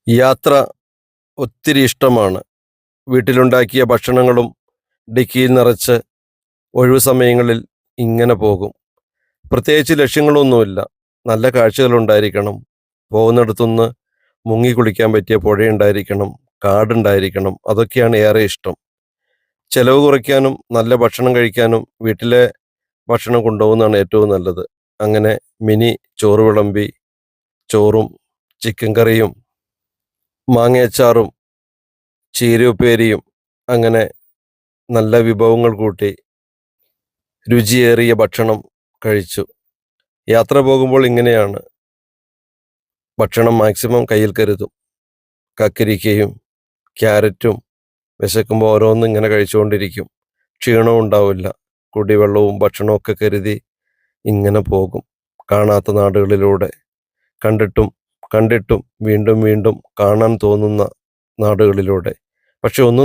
യാത്ര ഒത്തിരി ഇഷ്ടമാണ്. വീട്ടിലുണ്ടാക്കിയ ഭക്ഷണങ്ങളും ഡിക്കിയിൽ നിറച്ച് ഒഴിവു സമയങ്ങളിൽ ഇങ്ങനെ പോകും. പ്രത്യേകിച്ച് ലക്ഷ്യങ്ങളൊന്നുമില്ല. നല്ല കാഴ്ചകളുണ്ടായിരിക്കണം. പോകുന്നിടത്തുനിന്ന് മുങ്ങി കുളിക്കാൻ പറ്റിയ പുഴയുണ്ടായിരിക്കണം, കാടുണ്ടായിരിക്കണം. അതൊക്കെയാണ് ഏറെ ഇഷ്ടം. ചെലവ് കുറയ്ക്കാനും നല്ല ഭക്ഷണം കഴിക്കാനും വീട്ടിലെ ഭക്ഷണം കൊണ്ടുപോകുന്നതാണ് ഏറ്റവും നല്ലത്. അങ്ങനെ മിനി ചോറ് വിളമ്പി ചോറും ചിക്കൻ കറിയും മാങ്ങയച്ചാറും ചീരയുപ്പേരിയും അങ്ങനെ നല്ല വിഭവങ്ങൾ കൂട്ടി രുചിയേറിയ ഭക്ഷണം കഴിച്ചു. യാത്ര പോകുമ്പോൾ ഇങ്ങനെയാണ്. ഭക്ഷണം മാക്സിമം കയ്യിൽ കരുതും. കക്കരിക്കയും ക്യാരറ്റും വിശക്കുമ്പോൾ ഓരോന്നും ഇങ്ങനെ കഴിച്ചുകൊണ്ടിരിക്കും. ക്ഷീണവും ഉണ്ടാവില്ല. കുടിവെള്ളവും ഭക്ഷണമൊക്കെ കരുതി ഇങ്ങനെ പോകും. കാണാത്ത നാടുകളിലൂടെ കണ്ടിട്ടും കണ്ടിട്ടും വീണ്ടും വീണ്ടും കാണാൻ തോന്നുന്ന നാടുകളിലൂടെ. പക്ഷെ ഒന്ന്